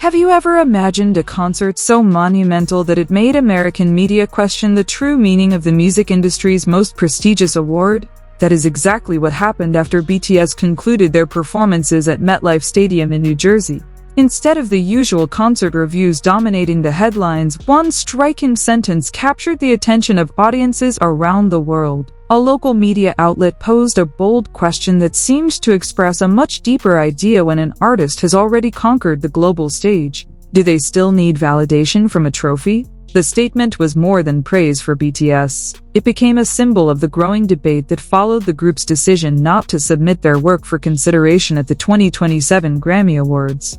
Have you ever imagined a concert so monumental that it made American media question the true meaning of the music industry's most prestigious award? That is exactly what happened after BTS concluded their performances at MetLife Stadium in New Jersey. Instead of the usual concert reviews dominating the headlines, one striking sentence captured the attention of audiences around the world. A local media outlet posed a bold question that seemed to express a much deeper idea when an artist has already conquered the global stage. Do they still need validation from a trophy? The statement was more than praise for BTS. It became a symbol of the growing debate that followed the group's decision not to submit their work for consideration at the 2027 Grammy Awards.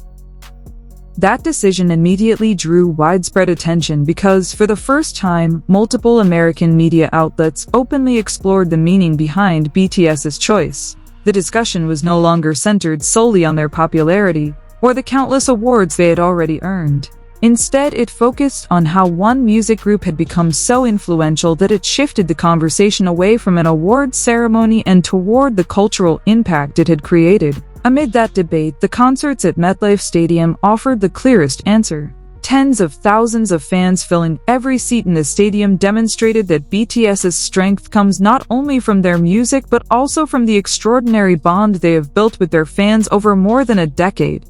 That decision immediately drew widespread attention because, for the first time, multiple American media outlets openly explored the meaning behind BTS's choice. The discussion was no longer centered solely on their popularity or the countless awards they had already earned. Instead, it focused on how one music group had become so influential that it shifted the conversation away from an awards ceremony and toward the cultural impact it had created. Amid that debate, the concerts at MetLife Stadium offered the clearest answer. Tens of thousands of fans filling every seat in the stadium demonstrated that BTS's strength comes not only from their music but also from the extraordinary bond they have built with their fans over more than a decade.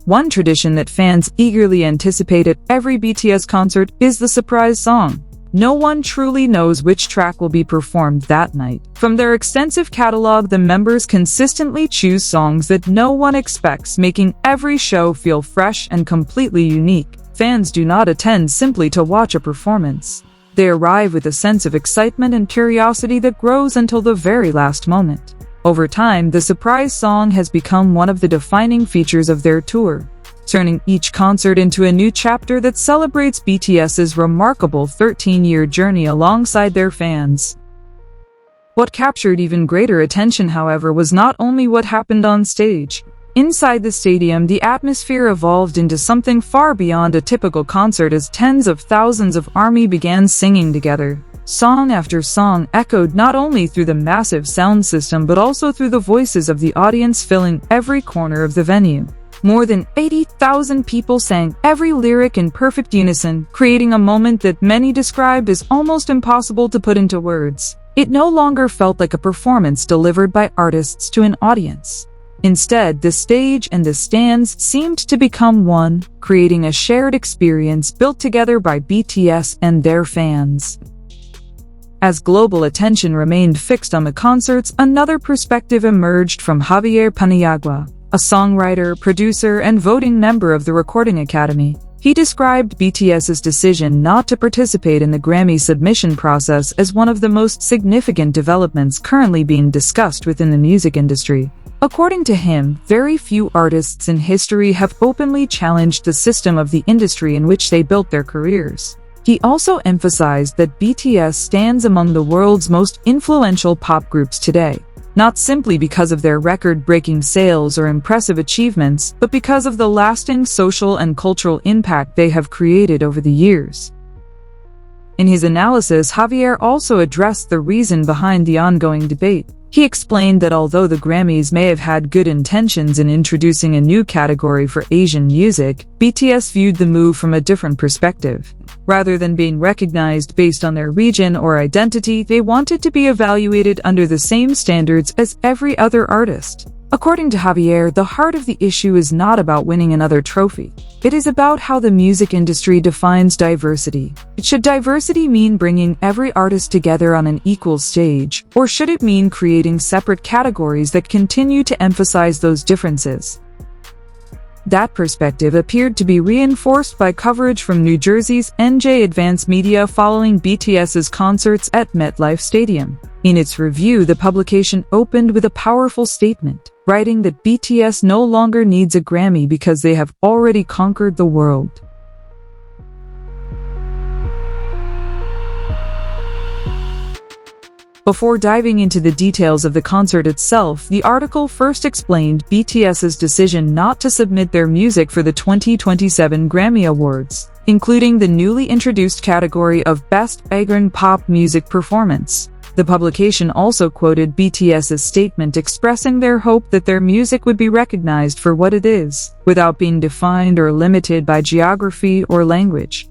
One tradition that fans eagerly anticipate at every BTS concert is the surprise song. No one truly knows which track will be performed that night. From their extensive catalog, the members consistently choose songs that no one expects, making every show feel fresh and completely unique. Fans do not attend simply to watch a performance. They arrive with a sense of excitement and curiosity that grows until the very last moment. Over time, the surprise song has become one of the defining features of their tour, turning each concert into a new chapter that celebrates BTS's remarkable 13-year journey alongside their fans. What captured even greater attention, however, was not only what happened on stage. Inside the stadium, the atmosphere evolved into something far beyond a typical concert as tens of thousands of ARMY began singing together. Song after song echoed not only through the massive sound system but also through the voices of the audience filling every corner of the venue. More than 80,000 people sang every lyric in perfect unison, creating a moment that many described as almost impossible to put into words. It no longer felt like a performance delivered by artists to an audience. Instead, the stage and the stands seemed to become one, creating a shared experience built together by BTS and their fans. As global attention remained fixed on the concerts, another perspective emerged from Javier Paniagua, a songwriter, producer, and voting member of the Recording Academy. He described BTS's decision not to participate in the Grammy submission process as one of the most significant developments currently being discussed within the music industry. According to him, very few artists in history have openly challenged the system of the industry in which they built their careers. He also emphasized that BTS stands among the world's most influential pop groups today, not simply because of their record-breaking sales or impressive achievements, but because of the lasting social and cultural impact they have created over the years. In his analysis, Javier also addressed the reason behind the ongoing debate. He explained that although the Grammys may have had good intentions in introducing a new category for Asian music, BTS viewed the move from a different perspective. Rather than being recognized based on their region or identity, they wanted to be evaluated under the same standards as every other artist. According to Javier, the heart of the issue is not about winning another trophy. It is about how the music industry defines diversity. Should diversity mean bringing every artist together on an equal stage, or should it mean creating separate categories that continue to emphasize those differences? That perspective appeared to be reinforced by coverage from New Jersey's NJ Advance Media following BTS's concerts at MetLife Stadium. In its review, the publication opened with a powerful statement, writing that BTS no longer needs a Grammy because they have already conquered the world. Before diving into the details of the concert itself, the article first explained BTS's decision not to submit their music for the 2027 Grammy Awards, including the newly introduced category of Best Asian Pop Music Performance. The publication also quoted BTS's statement expressing their hope that their music would be recognized for what it is, without being defined or limited by geography or language.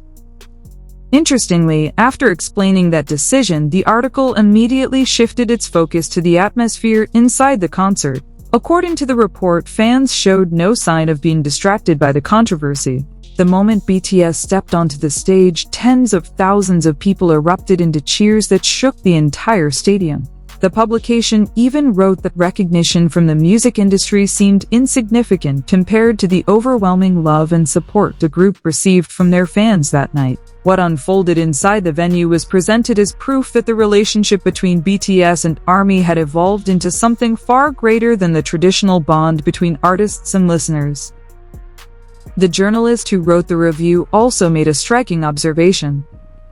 Interestingly, after explaining that decision, the article immediately shifted its focus to the atmosphere inside the concert. According to the report, fans showed no sign of being distracted by the controversy. The moment BTS stepped onto the stage, tens of thousands of people erupted into cheers that shook the entire stadium. The publication even wrote that recognition from the music industry seemed insignificant compared to the overwhelming love and support the group received from their fans that night. What unfolded inside the venue was presented as proof that the relationship between BTS and ARMY had evolved into something far greater than the traditional bond between artists and listeners. The journalist who wrote the review also made a striking observation.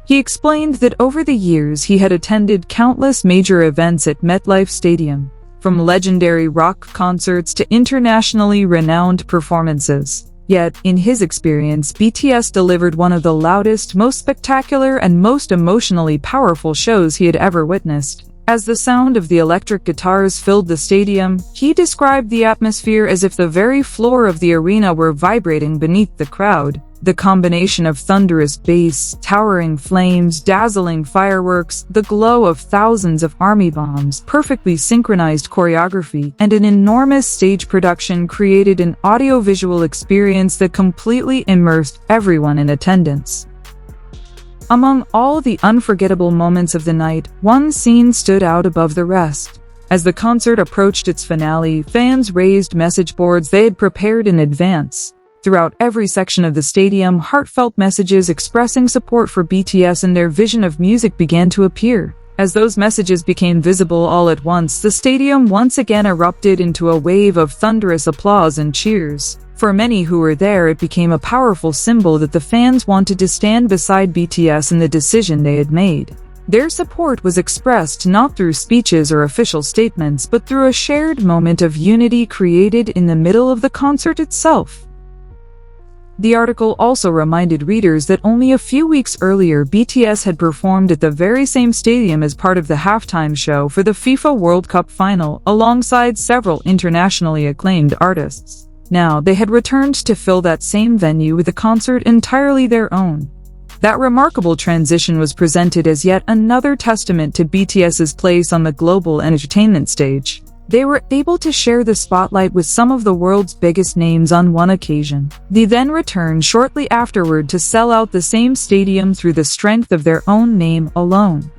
He explained that over the years he had attended countless major events at MetLife Stadium, from legendary rock concerts to internationally renowned performances. Yet, in his experience, BTS delivered one of the loudest, most spectacular, and most emotionally powerful shows he had ever witnessed. As the sound of the electric guitars filled the stadium, he described the atmosphere as if the very floor of the arena were vibrating beneath the crowd. The combination of thunderous bass, towering flames, dazzling fireworks, the glow of thousands of army bombs, perfectly synchronized choreography, and an enormous stage production created an audiovisual experience that completely immersed everyone in attendance. Among all the unforgettable moments of the night, one scene stood out above the rest. As the concert approached its finale, fans raised message boards they had prepared in advance. Throughout every section of the stadium, heartfelt messages expressing support for BTS and their vision of music began to appear. As those messages became visible all at once, the stadium once again erupted into a wave of thunderous applause and cheers. For many who were there, it became a powerful symbol that the fans wanted to stand beside BTS in the decision they had made. Their support was expressed not through speeches or official statements, but through a shared moment of unity created in the middle of the concert itself. The article also reminded readers that only a few weeks earlier, BTS had performed at the very same stadium as part of the halftime show for the FIFA World Cup final, alongside several internationally acclaimed artists. Now, they had returned to fill that same venue with a concert entirely their own. That remarkable transition was presented as yet another testament to BTS's place on the global entertainment stage. They were able to share the spotlight with some of the world's biggest names on one occasion. They then returned shortly afterward to sell out the same stadium through the strength of their own name alone.